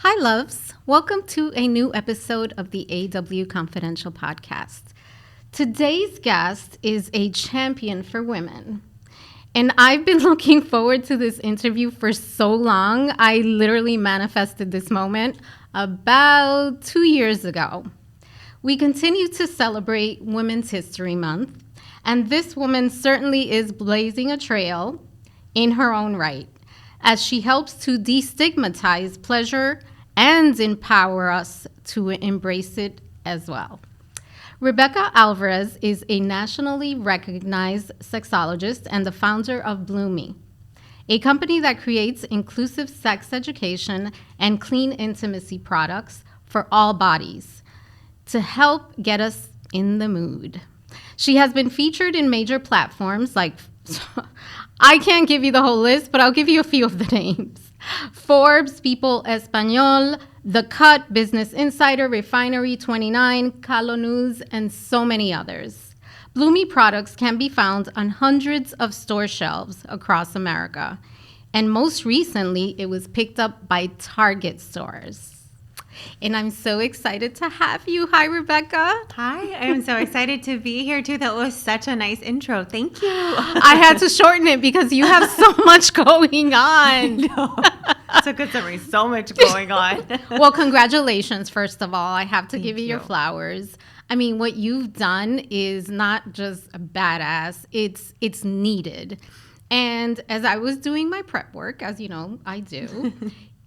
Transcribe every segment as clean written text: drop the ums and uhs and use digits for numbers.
Hi, loves. Welcome to a new episode of the AW Confidential podcast. Today's guest is a champion for women. And I've been looking forward to this interview for so long. I literally manifested this moment about 2 years ago. We continue to celebrate Women's History Month, and this woman certainly is blazing a trail in her own right, as she helps to destigmatize pleasure and empower us to embrace it as well. Rebecca Alvarez is a nationally recognized sexologist and the founder of Bloomi, a company that creates inclusive sex education and clean intimacy products for all bodies to help get us in the mood. She has been featured in major platforms like, I can't give you the whole list, but I'll give you a few of the names. Forbes, People Espanol, The Cut, Business Insider, Refinery 29, Calo News, and so many others. Bloomi products can be found on hundreds of store shelves across America. And most recently, it was picked up by Target stores. And I'm so excited to have you. Hi, Rebecca. Hi, I'm so excited to be here too. That was such a nice intro. Thank you. I had to shorten it because you have so much going on. No, that's a good summary. So much going on. Well, congratulations, first of all. I have to give you your you. flowers. I mean, what you've done is not just a badass, it's needed. And as I was doing my prep work, as you know, I do,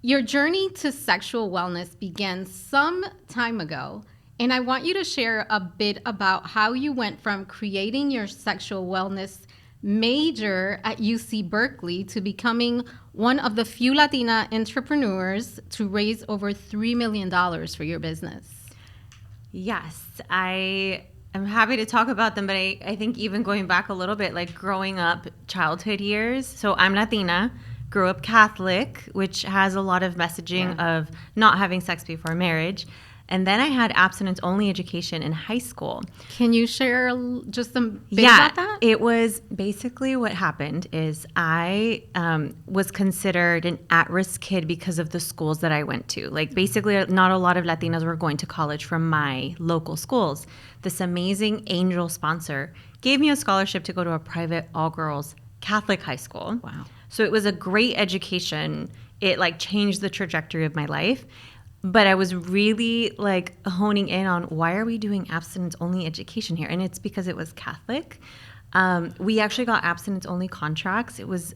your journey to sexual wellness began some time ago. And I want you to share a bit about how you went from creating your sexual wellness major at UC Berkeley to becoming one of the few Latina entrepreneurs to raise over $3 million for your business. Yes, I am happy to talk about them, but I think even going back a little bit, like growing up, childhood years. So I'm Latina, grew up Catholic, which has a lot of messaging of not having sex before marriage. And then I had abstinence-only education in high school. Can you share just a bit about that? It was basically what happened is I was considered an at-risk kid because of the schools that I went to. Like basically not a lot of Latinas were going to college from my local schools. This amazing angel sponsor gave me a scholarship to go to a private all-girls Catholic high school. Wow. So it was a great education. It like changed the trajectory of my life. But I was really like honing in on why are we doing abstinence-only education here? And it's because it was Catholic. We actually got abstinence-only contracts. It was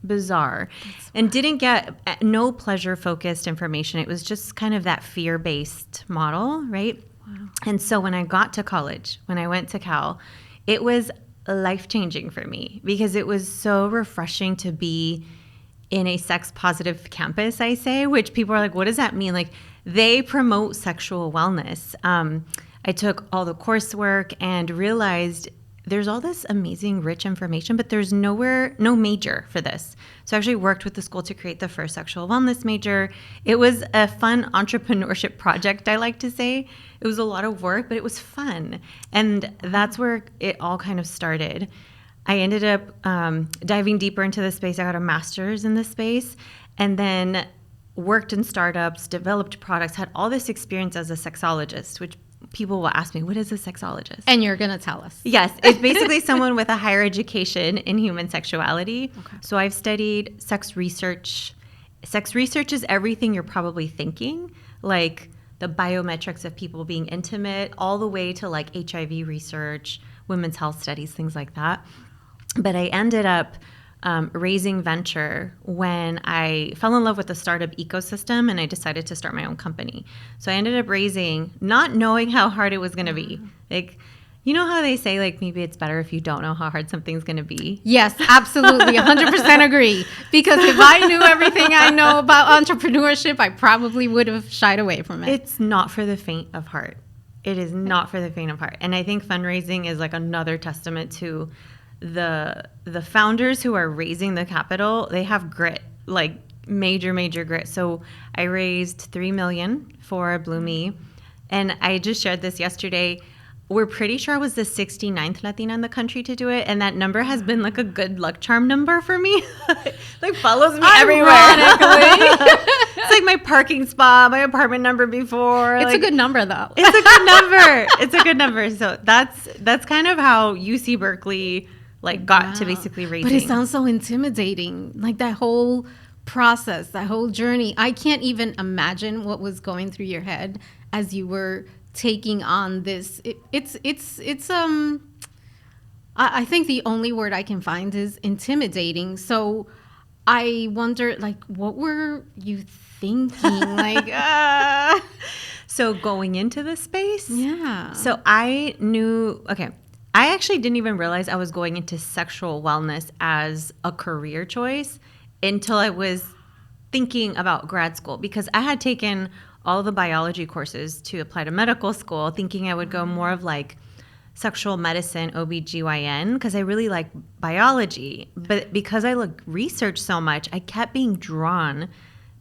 bizarre and didn't get no pleasure-focused information. It was just kind of that fear-based model, right? Wow. And so when I got to college, when I went to Cal, it was life-changing for me because it was so refreshing to be in a sex-positive campus, I say, which people are like, what does that mean? Like, they promote sexual wellness. I took all the coursework and realized there's all this amazing, rich information, but there's no major for this. So I actually worked with the school to create the first sexual wellness major. It was a fun entrepreneurship project, I like to say. It was a lot of work, but it was fun. And that's where it all kind of started. I ended up diving deeper into the space. I got a master's in this space and then worked in startups, developed products, had all this experience as a sexologist, which people will ask me, what is a sexologist? And you're going to tell us. Yes. It's basically someone with a higher education in human sexuality. Okay. So I've studied sex research. Sex research is everything you're probably thinking, like the biometrics of people being intimate, all the way to like HIV research, women's health studies, things like that. But I ended up raising venture when I fell in love with the startup ecosystem and I decided to start my own company. So I ended up raising, not knowing how hard it was going to be. Like, you know how they say, like, maybe it's better if you don't know how hard something's going to be? Yes, absolutely. 100% agree. Because if I knew everything I know about entrepreneurship, I probably would have shied away from it. It's not for the faint of heart. It is not for the faint of heart. And I think fundraising is like another testament to the founders who are raising the capital. They have grit, like major grit. So I raised $3 million for Bloomi, and I just shared this yesterday. We're pretty sure I was the 69th Latina in the country to do it, and that number has been like a good luck charm number for me. Like follows me everywhere. It's like my parking spot, my apartment number before. It's like, a good number, though. It's a good number. It's a good number. So that's kind of how UC Berkeley got to basically raising. But it sounds so intimidating. Like that whole process, that whole journey. I can't even imagine what was going through your head as you were taking on this. I think the only word I can find is intimidating. So I wonder, what were you thinking? So going into this space? Yeah. So I knew, I actually didn't even realize I was going into sexual wellness as a career choice until I was thinking about grad school, because I had taken all the biology courses to apply to medical school, thinking I would go more of sexual medicine, OBGYN, because I really like biology. But because I researched so much, I kept being drawn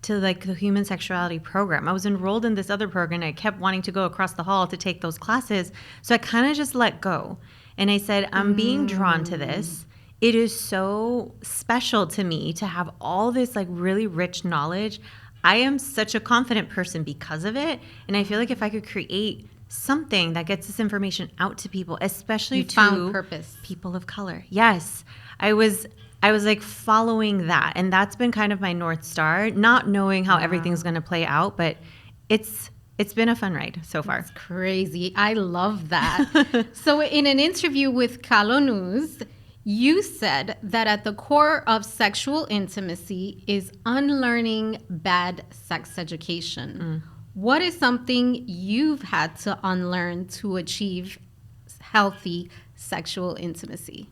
to the human sexuality program. I was enrolled in this other program, and I kept wanting to go across the hall to take those classes. So I kind of just let go. And I said, I'm being drawn to this. It is so special to me to have all this really rich knowledge. I am such a confident person because of it. And I feel like if I could create something that gets this information out to people, especially found purpose. People of color. Yes. I was following that. And that's been kind of my North Star, not knowing how everything's going to play out, but it's been a fun ride so far. It's crazy. I love that. So in an interview with Calo News, you said that at the core of sexual intimacy is unlearning bad sex education. What is something you've had to unlearn to achieve healthy sexual intimacy?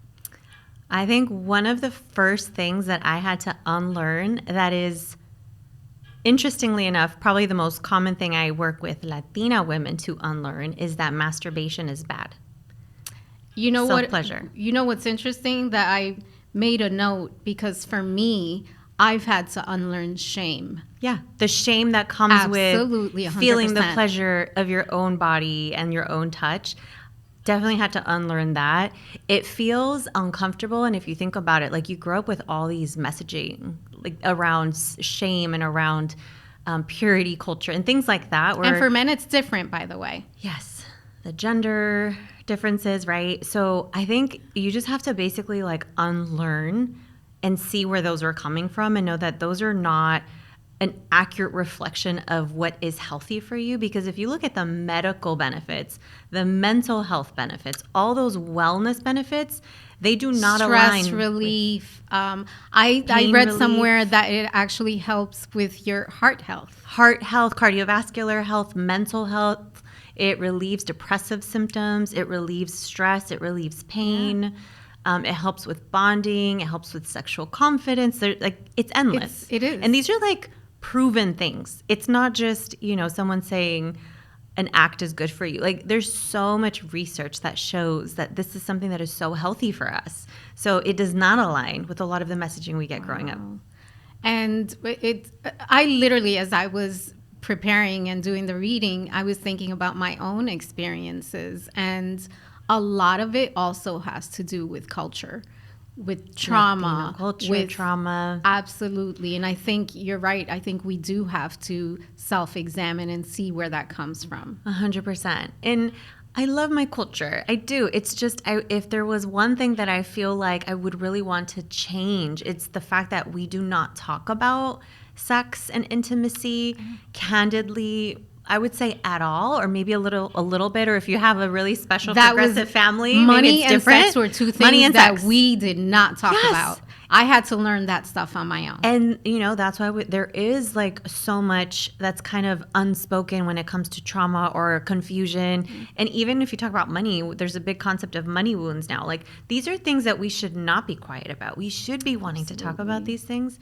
I think one of the first things that I had to unlearn, that is, interestingly enough, probably the most common thing I work with Latina women to unlearn, is that masturbation is bad. You know Self-pleasure. You know what's interesting? That I made a note, because for me, I've had to unlearn shame. Yeah, the shame that comes Absolutely, with 100%. feeling the pleasure of your own body and your own touch. Definitely had to unlearn that. It feels uncomfortable, and if you think about it, you grow up with all these messaging around shame and around purity culture and things like that. And for men, it's different, by the way. Yes, the gender differences, right? So I think you just have to basically unlearn and see where those are coming from, and know that those are not an accurate reflection of what is healthy for you. Because if you look at the medical benefits, the mental health benefits, all those wellness benefits, they do not align. Stress relief. I read somewhere that it actually helps with your heart health. Heart health, cardiovascular health, mental health. It relieves depressive symptoms. It relieves stress. It relieves pain. It helps with bonding. It helps with sexual confidence. It's endless. It is. And these are proven things. It's not just, someone saying an act is good for you. There's so much research that shows that this is something that is so healthy for us. So it does not align with a lot of the messaging we get growing up. And I literally, as I was preparing and doing the reading, I was thinking about my own experiences, and a lot of it also has to do with culture, with trauma, Latino culture, with trauma. Absolutely. And I think you're right. I think we do have to self-examine and see where that comes from. 100%. And I love my culture. I do. It's just, if there was one thing that I feel like I would really want to change, it's the fact that we do not talk about sex and intimacy candidly, I would say, at all, or maybe a little bit, or if you have a really special progressive family, money maybe it's and different. Sex were two things that we did not talk about. I had to learn that stuff on my own. And, that's why there is so much that's kind of unspoken when it comes to trauma or confusion. Mm-hmm. And even if you talk about money, there's a big concept of money wounds now. These are things that we should not be quiet about. We should be wanting to talk about these things.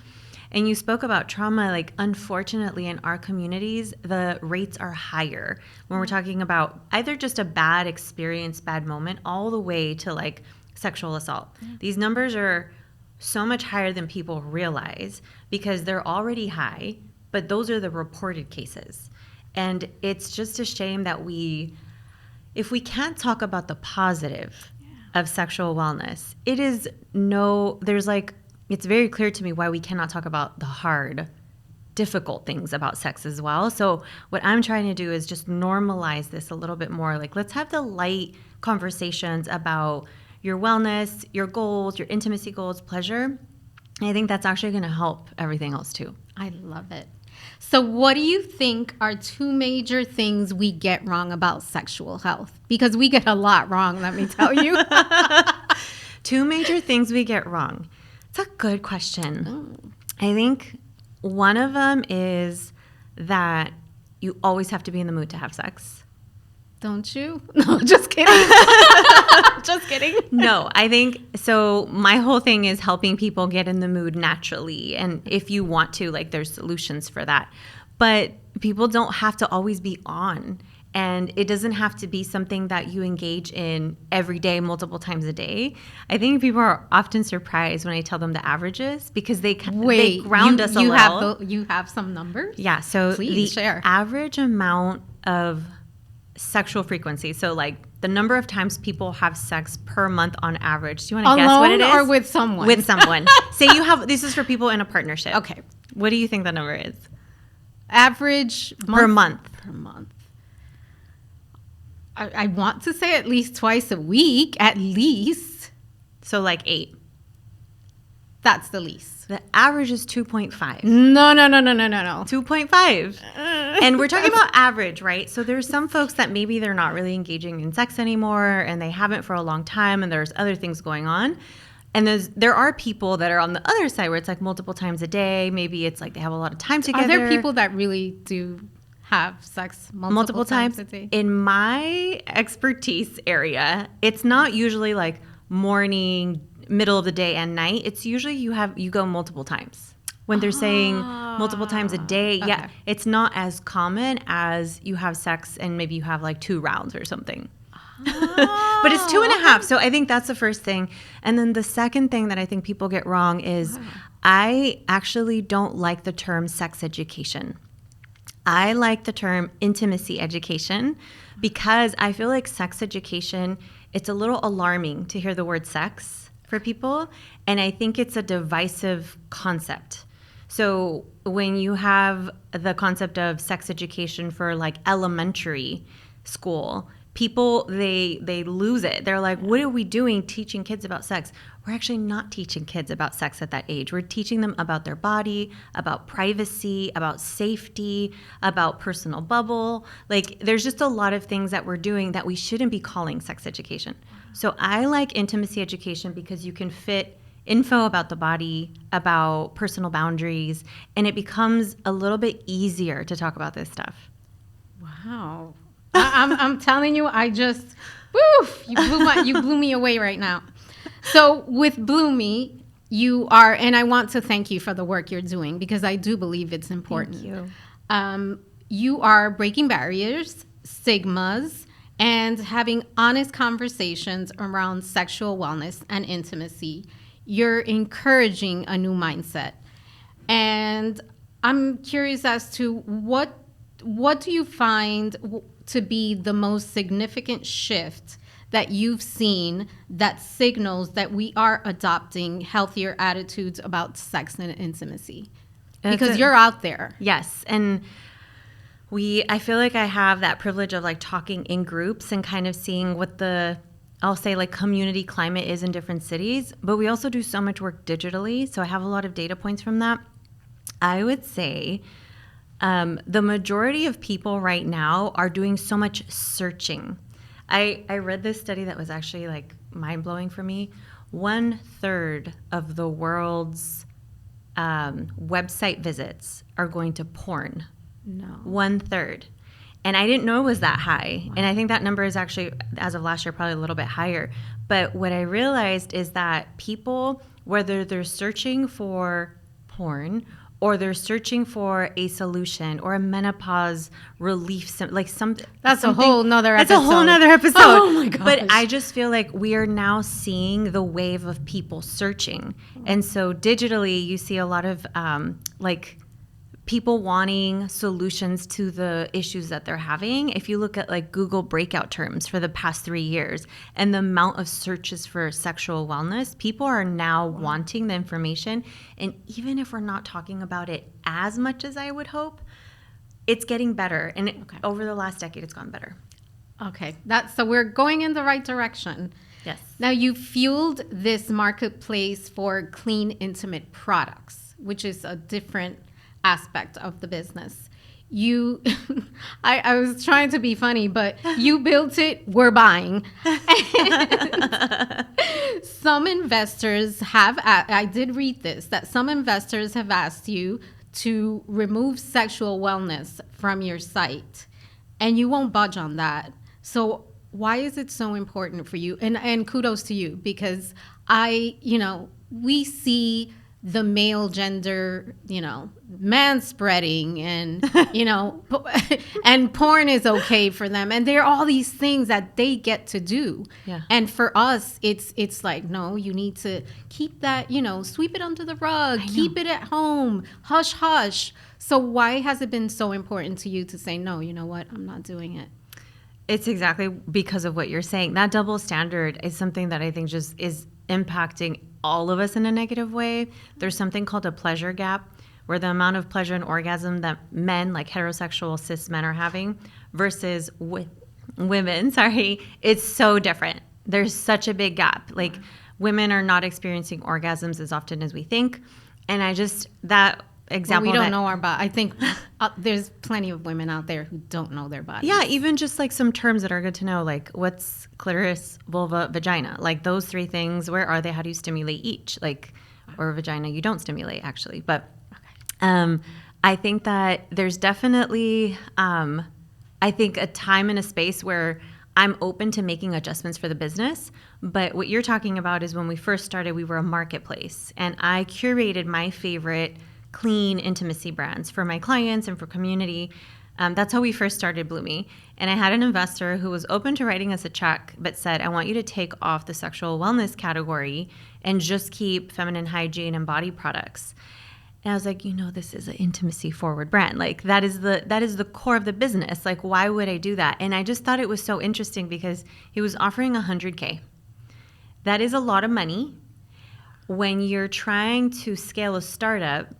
And you spoke about trauma. Unfortunately, in our communities, the rates are higher when we're talking about either just a bad experience, bad moment, all the way to sexual assault. These numbers are so much higher than people realize because they're already high, but those are the reported cases. And it's just a shame that if we can't talk about the positive of sexual wellness, it's very clear to me why we cannot talk about the hard difficult things about sex as well. So what I'm trying to do is just normalize this a little bit more. Like, let's have the light conversations about your wellness, your goals, your intimacy goals, pleasure. And I think that's actually going to help everything else too. I love it. So what do you think are two major things we get wrong about sexual health? Because we get a lot wrong, let me tell you. Two major things we get wrong. It's a good question. I think one of them is that you always have to be in the mood to have sex. Don't you? No, just kidding. Just kidding. No, I think so. My whole thing is helping people get in the mood naturally. And if you want to, like, there's solutions for that. But people don't have to always be on. And it doesn't have to be something that you engage in every day, multiple times a day. I think people are often surprised when I tell them the averages because they ground us a little. You have some numbers? Yeah. So please share. Average amount of sexual frequency. So like the number of times people have sex per month on average. Do you want to guess what it is? Alone or with someone? With someone. Say you have, this is for people in a partnership. Okay. What do you think the number is? Average per month. Per month. I want to say at least twice a week, at least. So like 8. That's the least. The average is 2.5. No. 2.5. And we're talking about average, right? So there's some folks that maybe they're not really engaging in sex anymore and they haven't for a long time and there's other things going on. And there are people that are on the other side where it's like multiple times a day. Maybe it's like they have a lot of time together. Are there people that really do have sex multiple times a day? In my expertise area, it's not usually like morning, middle of the day, and night. It's usually you go multiple times. When they're saying multiple times a day, okay. Yeah, it's not as common as you have sex and maybe you have like 2 rounds or something. But it's 2.5. So I think that's the first thing. And then the second thing that I think people get wrong is I actually don't like the term sex education. I like the term intimacy education because I feel like sex education, it's a little alarming to hear the word sex for people. And I think it's a divisive concept. So when you have the concept of sex education for like elementary school, people, they lose it. They're like, what are we doing teaching kids about sex? We're actually not teaching kids about sex at that age. We're teaching them about their body, about privacy, about safety, about personal bubble. Like there's just a lot of things that we're doing that we shouldn't be calling sex education. So I like intimacy education because you can fit info about the body, about personal boundaries, and it becomes a little bit easier to talk about this stuff. Wow. I'm telling you, I just, woof, you blew me away right now. So with Bloomi, you are, and I want to thank you for the work you're doing because I do believe it's important. Thank you. You are breaking barriers, stigmas, and having honest conversations around sexual wellness and intimacy. You're encouraging a new mindset. And I'm curious as to what do you find to be the most significant shift that you've seen that signals that we are adopting healthier attitudes about sex and intimacy? Because you're out there. Yes. And I feel like I have that privilege of like talking in groups and kind of seeing what I'll say like community climate is in different cities, but we also do so much work digitally. So I have a lot of data points from that. I would say the majority of people right now are doing so much searching. I read this study that was actually like mind-blowing for me. 1/3 of the world's website visits are going to porn. No. 1/3. And I didn't know it was that high. Wow. And I think that number is actually, as of last year, probably a little bit higher. But what I realized is that people, whether they're searching for porn or they're searching for a solution or a menopause relief, that's a whole nother episode. That's a whole nother episode. Oh my gosh. But I just feel like we are now seeing the wave of people searching. And so digitally, you see a lot of people wanting solutions to the issues that they're having. If you look at like Google breakout terms for the past 3 years and the amount of searches for sexual wellness, people are now wanting the information. And even if we're not talking about it as much as I would hope, it's getting better. And over the last decade, it's gone better. Okay. So we're going in the right direction. Yes. Now, you fueled this marketplace for clean, intimate products, which is a different aspect of the business. I was trying to be funny, but you built it, we're buying. Some investors have, I did read this, that some investors have asked you to remove sexual wellness from your site, and you won't budge on that. So why is it so important for you? And kudos to you, because we see the male gender, manspreading and, and porn is okay for them. And there are all these things that they get to do. Yeah. And for us, it's like, no, you need to keep that, sweep it under the rug, keep it at home, hush, hush. So why has it been so important to you to say, no, you know what, I'm not doing it? It's exactly because of what you're saying. That double standard is something that I think just is impacting all of us in a negative way. There's something called a pleasure gap, where the amount of pleasure and orgasm that men, like heterosexual cis men, are having versus women, it's so different. There's such a big gap. Like, women are not experiencing orgasms as often as we think. And that example. We don't know our body. I think there's plenty of women out there who don't know their bodies. Yeah, even just like some terms that are good to know, like what's clitoris, vulva, vagina. Like those 3 things, where are they? How do you stimulate each? Like, or vagina, you don't stimulate actually. But I think that there's definitely, I think, a time and a space where I'm open to making adjustments for the business. But what you're talking about is when we first started, we were a marketplace, and I curated my favorite clean intimacy brands for my clients and for community. That's how we first started Bloomi. And I had an investor who was open to writing us a check, but said, I want you to take off the sexual wellness category and just keep feminine hygiene and body products. And I was like, this is an intimacy forward brand. Like that is the core of the business. Like, why would I do that? And I just thought it was so interesting because he was offering $100K. That is a lot of money. When you're trying to scale a startup,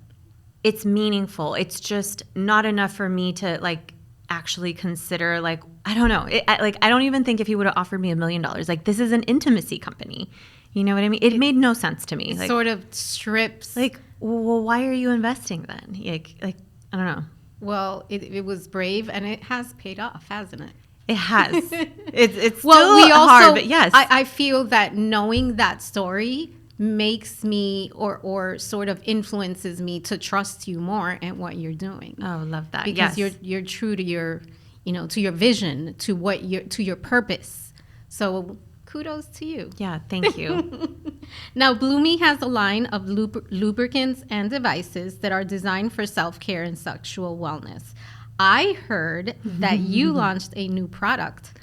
it's meaningful. It's just not enough for me to like actually consider, like, I don't know. I don't even think if he would have offered me $1 million, like, this is an intimacy company. You know what I mean? It made no sense to me. Like, sort of strips. Like, well, why are you investing then? Like I don't know. Well, it was brave, and it has paid off, hasn't it? It has. It's still hard, but yes. I feel that knowing that story makes me or sort of influences me to trust you more and what you're doing. Oh, love that. Because you're true to your, to your vision, to your purpose. So kudos to you. Yeah, thank you. Now, Bloomi has a line of lubricants and devices that are designed for self-care and sexual wellness. I heard that you launched a new product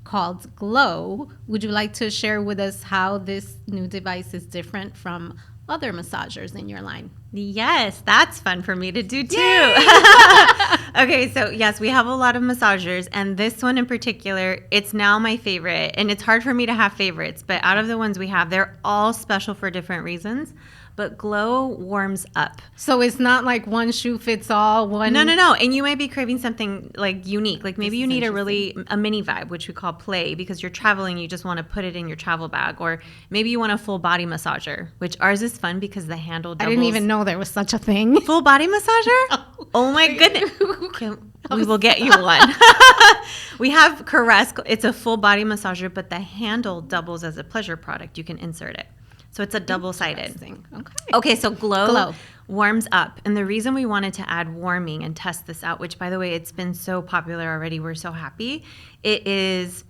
called Glow. Would you like to share with us how this new device is different from other massagers in your line? Yes, that's fun for me to do too. Okay, so yes, we have a lot of massagers, and this one in particular, it's now my favorite. And it's hard for me to have favorites, but out of the ones we have, they're all special for different reasons. But Glow warms up. So it's not like one shoe fits all. No. And you might be craving something like unique. Like maybe you need a mini vibe, which we call play, because you're traveling, you just want to put it in your travel bag. Or maybe you want a full body massager, which ours is fun because the handle doubles. I didn't even know there was such a thing. Full body massager? Oh my goodness. We will get you one. We have Caress. It's a full body massager, but the handle doubles as a pleasure product. You can insert it. So it's a double-sided. Okay, so Glow warms up. And the reason we wanted to add warming and test this out, which, by the way, it's been so popular already, we're so happy, it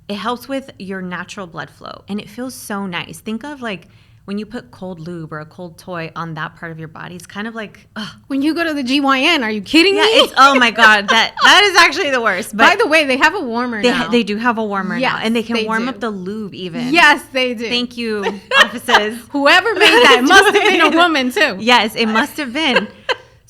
helps with your natural blood flow. And it feels so nice. Think of like when you put cold lube or a cold toy on that part of your body, it's kind of like, ugh. When you go to the GYN, are you kidding me? It's, oh my God, that is actually the worst. But by the way, they have a warmer now. They do have a warmer now. And they can warm up the lube even. Yes, they do. Thank you, offices. Whoever made that must have been a woman too. Yes, it must have been.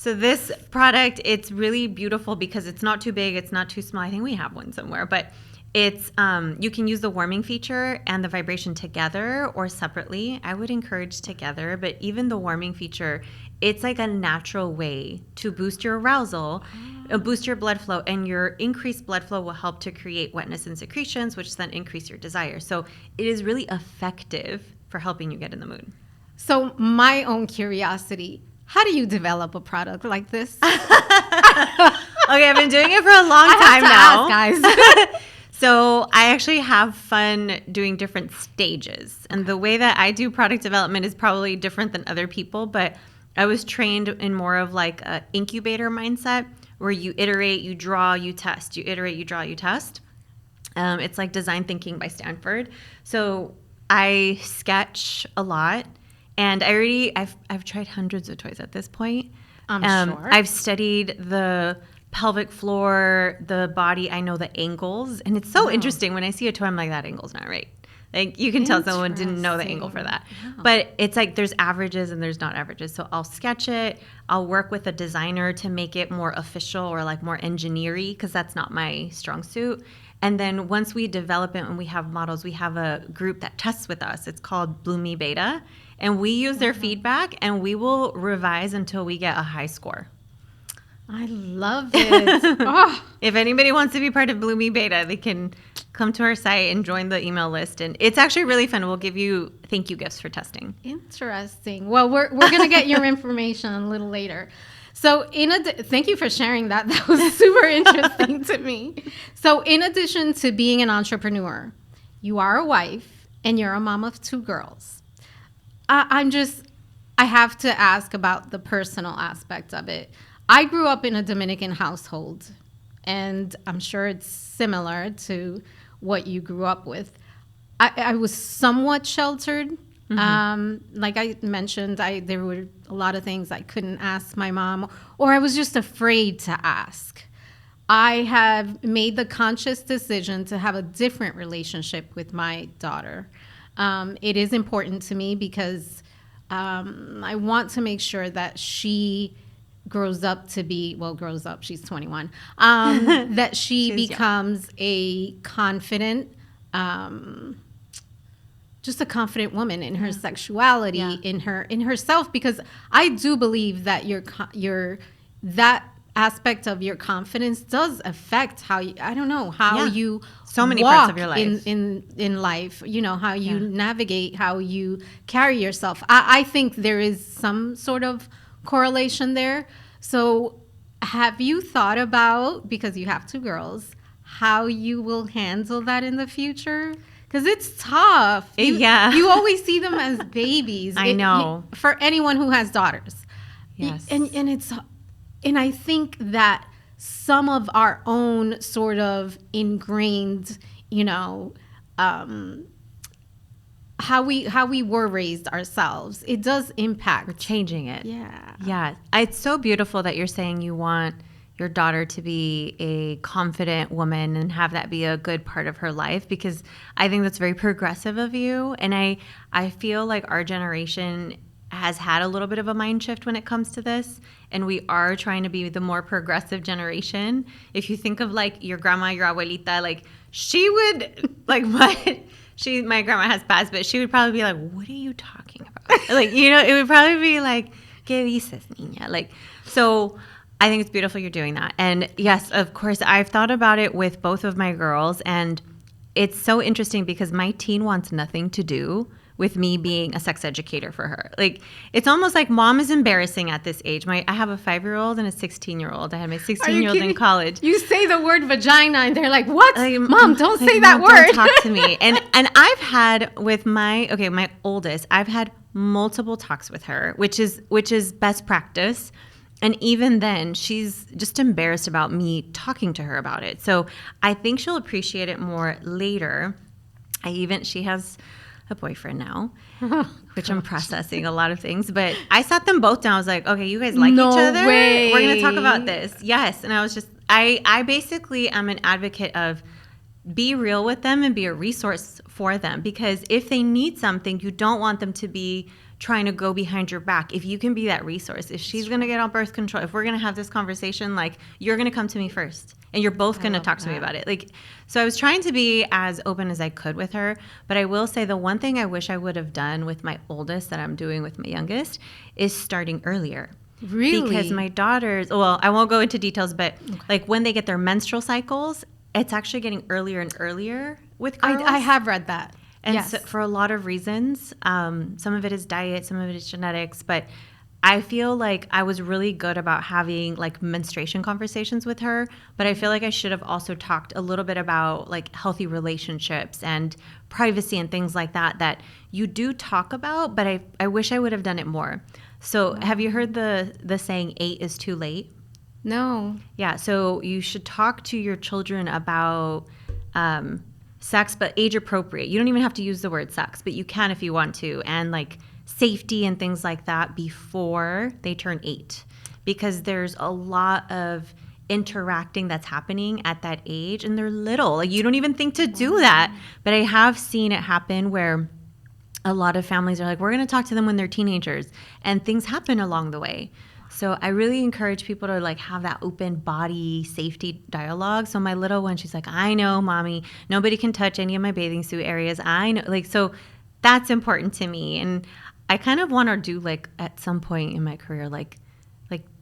So this product, it's really beautiful because it's not too big, it's not too small. I think we have one somewhere, but it's you can use the warming feature and the vibration together or separately. I would encourage together, but even the warming feature, it's like a natural way to boost your arousal, boost your blood flow, and your increased blood flow will help to create wetness and secretions, which then increase your desire. So it is really effective for helping you get in the mood. So my own curiosity, how do you develop a product like this? Okay, I've been doing it for a long time now. Ask, guys. So I actually have fun doing different stages. And the way that I do product development is probably different than other people, but I was trained in more of like an incubator mindset where you iterate, you draw, you test. You iterate, you draw, you test. It's like design thinking by Stanford. So I sketch a lot. And I've tried hundreds of toys at this point. I'm sure. I've studied the pelvic floor, the body. I know the angles. And it's so interesting. When I see a toy, I'm like, that angle's not right. Like you can tell someone didn't know the angle for that. Yeah. But it's like there's averages and there's not averages. So I'll sketch it. I'll work with a designer to make it more official or like more engineer-y because that's not my strong suit. And then once we develop it and we have models, we have a group that tests with us. It's called Bloomi Beta. And we use their feedback and we will revise until we get a high score. I love it. Oh. If anybody wants to be part of Bloomi Beta, they can come to our site and join the email list. And it's actually really fun. We'll give you thank you gifts for testing. Interesting. Well, we're going to get your information a little later. So thank you for sharing that. That was super interesting to me. So in addition to being an entrepreneur, you are a wife and you're a mom of 2 girls. I have to ask about the personal aspect of it. I grew up in a Dominican household, and I'm sure it's similar to what you grew up with. I was somewhat sheltered. Like I mentioned, there were a lot of things I couldn't ask my mom, or I was just afraid to ask. I have made the conscious decision to have a different relationship with my daughter. It is important to me because I want to make sure that she grows up, she's 21, that she becomes a confident, just a confident woman in her sexuality, in herself, because I do believe that that aspect of your confidence does affect how you so many walk parts of your life in life, how you navigate, how you carry yourself. I think there is some sort of correlation there. So have you thought about, because you have 2 girls, how you will handle that in the future? Because it's tough. You always see them as babies. I know. For anyone who has daughters. Yes. And I think that some of our own sort of ingrained, how we were raised ourselves, it does impact. We're changing it. Yeah. It's so beautiful that you're saying you want your daughter to be a confident woman and have that be a good part of her life, because I think that's very progressive of you. And I feel like our generation has had a little bit of a mind shift when it comes to this, and we are trying to be the more progressive generation. If you think of like your grandma, your abuelita, like she would like my grandma has passed, but she would probably be like, what are you talking about? Like, it would probably be like, ¿qué dices, niña? Like, so I think it's beautiful you're doing that. And yes, of course, I've thought about it with both of my girls, and it's so interesting because my teen wants nothing to do with me being a sex educator for her. Like, it's almost like mom is embarrassing at this age. I have a 5-year-old and a 16-year-old. I had my 16-year-old in college. You say the word vagina and they're like, what? Like, Mom, don't say that word. Don't talk to me. And I've had with my oldest, I've had multiple talks with her, which is best practice. And even then, she's just embarrassed about me talking to her about it. So I think she'll appreciate it more later. She has a boyfriend now, which I'm processing a lot of things. But I sat them both down. I was like, okay, you guys like each other? Way. We're going to talk about this. Yes. And I was just, I basically am an advocate of be real with them and be a resource for them. Because if they need something, you don't want them to be trying to go behind your back. If you can be that resource, if she's going to get on birth control, if we're going to have this conversation, like, you're going to come to me first and you're both going to talk to me about it. Like, so I was trying to be as open as I could with her, but I will say the one thing I wish I would have done with my oldest that I'm doing with my youngest is starting earlier. Really? Because my daughters, well, I won't go into details, but like when they get their menstrual cycles, it's actually getting earlier and earlier with girls. I have read that. And yes. so for a lot of reasons, some of it is diet, some of it is genetics, but I feel like I was really good about having like menstruation conversations with her, but I feel like I should have also talked a little bit about like healthy relationships and privacy and things like that that you do talk about, but I wish I would have done it more. So have you heard the saying 8 is too late? No. Yeah, so you should talk to your children about sex, but age appropriate. You don't even have to use the word sex, but you can if you want to. And like safety and things like that before they turn 8, because there's a lot of interacting that's happening at that age and they're little. Like you don't even think to do that. But I have seen it happen where a lot of families are like, we're going to talk to them when they're teenagers, and things happen along the way. So I really encourage people to like have that open body safety dialogue. So my little one, she's like, I know, mommy, nobody can touch any of my bathing suit areas. I know, like, so that's important to me. And I kind of want to do like at some point in my career, like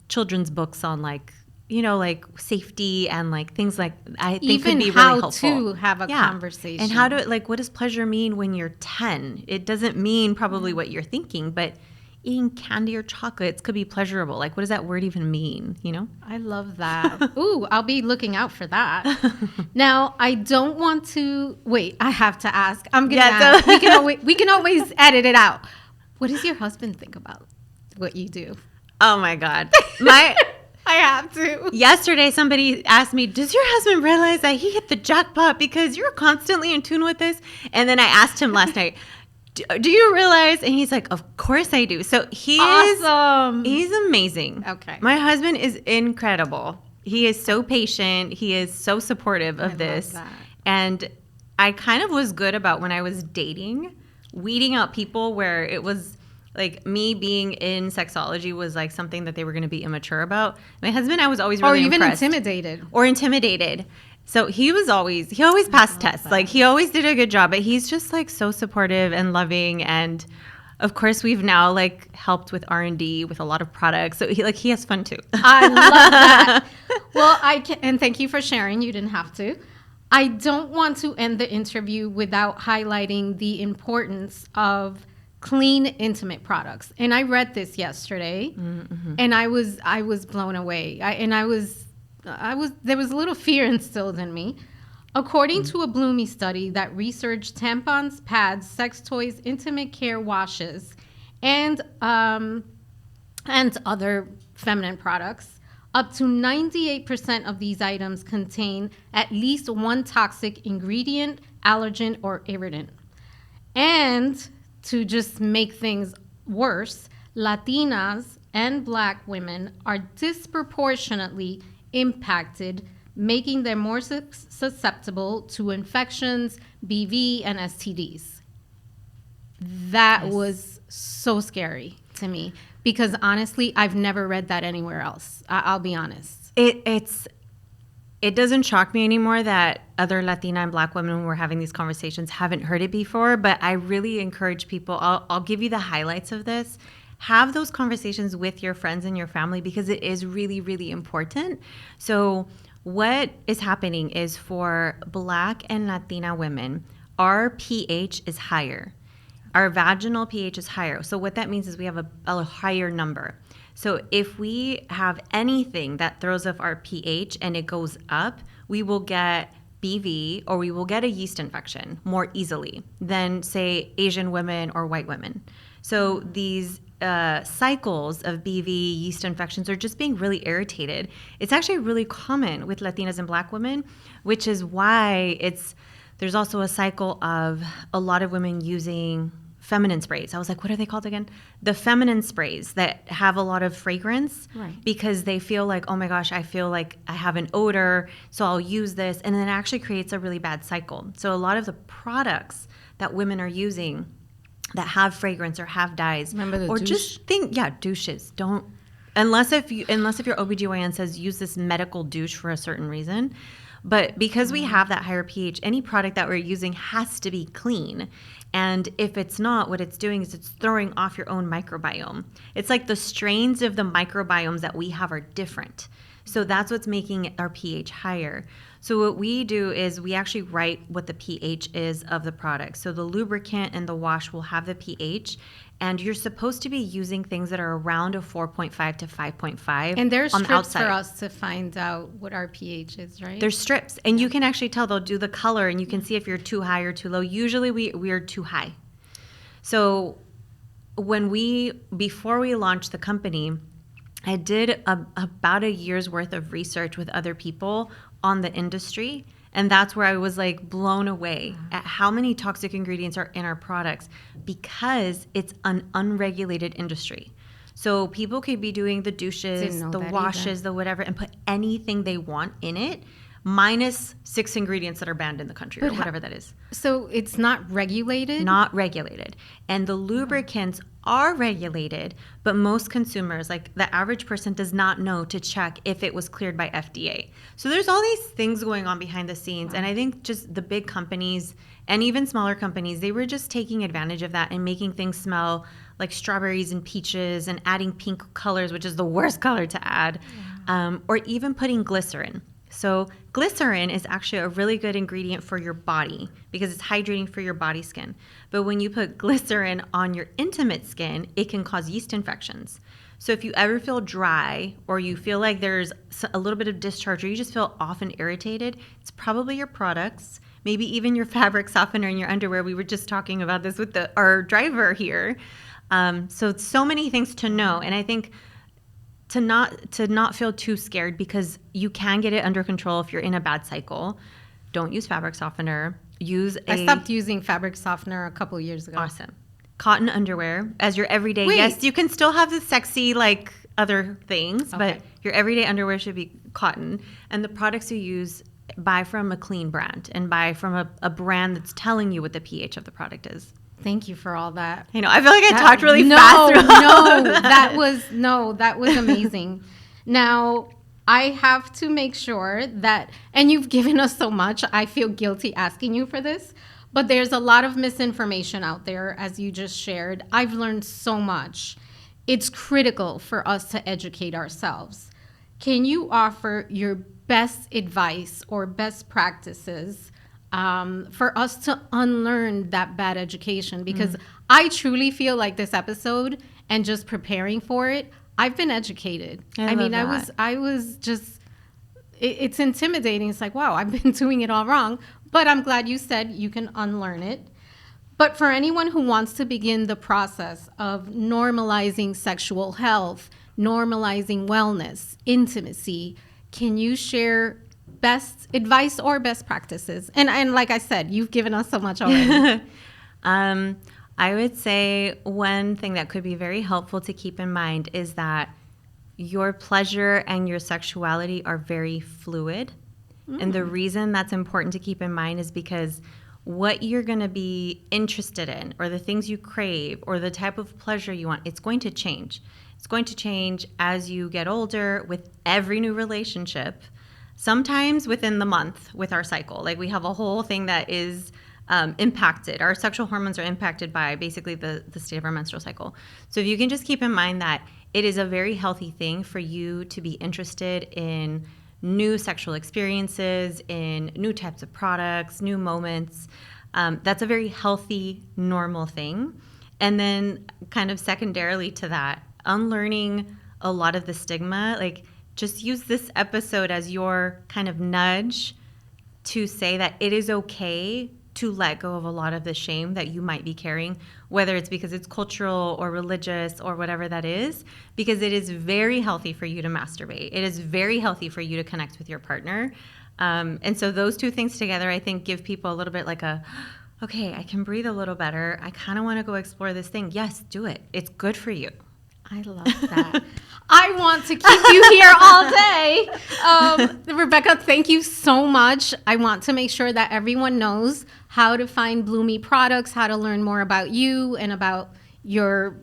children's books on like, you know, like safety and like things like I think even could be how really helpful. To have a conversation. And how to like, what does pleasure mean when you're 10? It doesn't mean probably what you're thinking, but eating candy or chocolates could be pleasurable. Like, what does that word even mean, you know? I love that. Ooh, I'll be looking out for that. Now, I don't want to... Wait, I have to ask. I'm going to ask. We can always edit it out. What does your husband think about what you do? Oh, my God. I have to. Yesterday, somebody asked me, does your husband realize that he hit the jackpot because you're constantly in tune with this? And then I asked him last night, do you realize? And he's like, of course I do. So he's amazing. Okay. My husband is incredible. He is so patient. He is so supportive of this. Love that. And I kind of was good about when I was dating, weeding out people where it was like me being in sexology was like something that they were going to be immature about. My husband, I was always really impressed. Or intimidated. So he always passed tests. Like he always did a good job, but he's just like so supportive and loving. And of course we've now like helped with R&D with a lot of products. So he has fun too. I love that. Well, and thank you for sharing. You didn't have to. I don't want to end the interview without highlighting the importance of clean, intimate products. And I read this yesterday, and I was blown away. There was a little fear instilled in me. According to a Bloomi study that researched tampons, pads, sex toys, intimate care washes, and other feminine products, up to 98% of these items contain at least one toxic ingredient, allergen, or irritant. And to just make things worse, Latinas and Black women are disproportionately impacted, making them more susceptible to infections, BV, and STDs. That was so scary to me because honestly, I've never read that anywhere else. I'll be honest. It doesn't shock me anymore that other Latina and Black women when we're having these conversations haven't heard it before, but I really encourage people, I'll give you the highlights of this. Have those conversations with your friends and your family because it is really, really important. So what is happening is for Black and Latina women, our pH is higher. Our vaginal pH is higher. So what that means is we have a higher number. So if we have anything that throws off our pH and it goes up, we will get BV or we will get a yeast infection more easily than, say, Asian women or white women. So these cycles of BV yeast infections are just being really irritated. It's actually really common with Latinas and Black women, which is why there's also a cycle of a lot of women using feminine sprays. I was like, what are they called again? The feminine sprays that have a lot of fragrance, right? Because they feel like, oh my gosh, I feel like I have an odor, so I'll use this. And then it actually creates a really bad cycle. So a lot of the products that women are using that have fragrance or have dyes. Remember the douche? Just think, douches. Don't, unless if your OBGYN says use this medical douche for a certain reason. But because we have that higher pH, any product that we're using has to be clean. And if it's not, what it's doing is it's throwing off your own microbiome. It's like the strains of the microbiomes that we have are different. So that's what's making our pH higher. So what we do is we actually write what the pH is of the product. So the lubricant and the wash will have the pH, and you're supposed to be using things that are around a 4.5 to 5.5. And there's on the strips outside for us to find out what our pH is, right? There's strips, and you can actually tell. They'll do the color, and you can see if you're too high or too low. Usually we are too high. So before we launched the company, I did about a year's worth of research with other people on the industry. And that's where I was like blown away at how many toxic ingredients are in our products, because it's an unregulated industry. So people could be doing the douches, the washes, the whatever, and put anything they want in it, minus 6 ingredients that are banned in the country or whatever that is. So it's not regulated? Not regulated. And the lubricants are regulated, but most consumers, like the average person, does not know to check if it was cleared by FDA. So there's all these things going on behind the scenes. And I think just the big companies and even smaller companies, they were just taking advantage of that and making things smell like strawberries and peaches and adding pink colors, which is the worst color to add, or even putting glycerin. So glycerin is actually a really good ingredient for your body because it's hydrating for your body skin. But when you put glycerin on your intimate skin, it can cause yeast infections. So if you ever feel dry or you feel like there's a little bit of discharge or you just feel off and irritated, it's probably your products, maybe even your fabric softener in your underwear. We were just talking about this with our driver here. So many things to know. And I think to not feel too scared, because you can get it under control if you're in a bad cycle. Don't use fabric softener. I stopped using fabric softener a couple years ago. Awesome. Cotton underwear as your everyday. Wait. Yes, you can still have the sexy like other things, but your everyday underwear should be cotton. And the products you use, buy from a clean brand and buy from a brand that's telling you what the pH of the product is. Thank you for all that. I know. I feel like I talked really fast. That was amazing. Now, I have to make sure that, and you've given us so much, I feel guilty asking you for this, but there's a lot of misinformation out there, as you just shared. I've learned so much. It's critical for us to educate ourselves. Can you offer your best advice or best practices for us to unlearn that bad education? Because I truly feel like this episode and just preparing for it, I've been educated. I was just, it's intimidating. It's like, wow, I've been doing it all wrong. But I'm glad you said you can unlearn it. But for anyone who wants to begin the process of normalizing sexual health, normalizing wellness, intimacy, can you share best advice or best practices? And like I said, you've given us so much already. I would say one thing that could be very helpful to keep in mind is that your pleasure and your sexuality are very fluid. And the reason that's important to keep in mind is because what you're going to be interested in, or the things you crave, or the type of pleasure you want, it's going to change. It's going to change as you get older with every new relationship. Sometimes within the month with our cycle. Like we have a whole thing that is impacted. Our sexual hormones are impacted by basically the state of our menstrual cycle. So if you can just keep in mind that it is a very healthy thing for you to be interested in new sexual experiences, in new types of products, new moments. That's a very healthy, normal thing. And then kind of secondarily to that, unlearning a lot of the stigma, like just use this episode as your kind of nudge to say that it is okay to let go of a lot of the shame that you might be carrying, whether it's because it's cultural or religious or whatever that is, because it is very healthy for you to masturbate. It is very healthy for you to connect with your partner. And so those two things together, I think, give people a little bit like okay, I can breathe a little better. I kind of want to go explore this thing. Yes, do it. It's good for you. I love that. I want to keep you here all day. Rebecca, thank you so much. I want to make sure that everyone knows how to find Bloomi products, how to learn more about you and about your,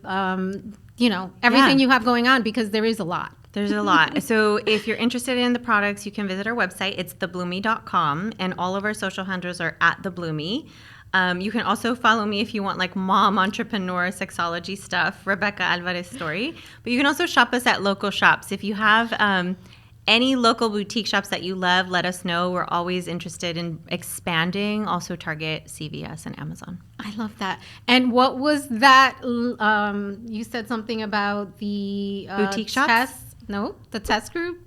everything you have going on, because there is a lot. There's a lot. So if you're interested in the products, you can visit our website. It's thebloomi.com, and all of our social handles are at thebloomi. You can also follow me if you want like mom entrepreneur sexology stuff, Rebecca Alvarez story. But you can also shop us at local shops. If you have any local boutique shops that you love, let us know. We're always interested in expanding. Also Target, CVS, and Amazon. I love that. And what was that? You said something about the boutique shops? The test group?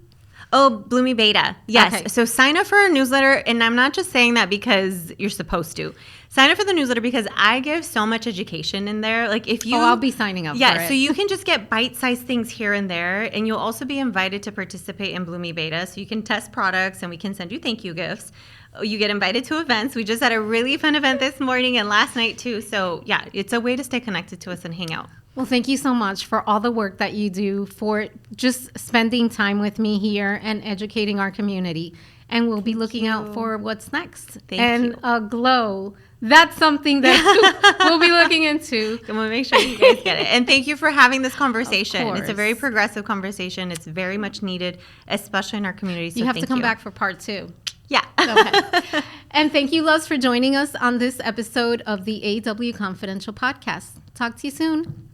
Oh, Bloomi Beta. Yes. Okay. So sign up for our newsletter. And I'm not just saying that because you're supposed to. Sign up for the newsletter because I give so much education in there. Like if you, I'll be signing up for it. Yeah, so you can just get bite-sized things here and there. And you'll also be invited to participate in Bloomi Beta. So you can test products and we can send you thank you gifts. You get invited to events. We just had a really fun event this morning and last night too. So yeah, it's a way to stay connected to us and hang out. Well, thank you so much for all the work that you do, for just spending time with me here and educating our community. And we'll be looking out for what's next. Thank you. And Glow. That's something that we'll be looking into. And we'll make sure you guys get it. And thank you for having this conversation. Of course. It's a very progressive conversation. It's very much needed, especially in our community. So you have to come back for part 2. Yeah. Okay. And thank you, loves, for joining us on this episode of the AW Confidential Podcast. Talk to you soon.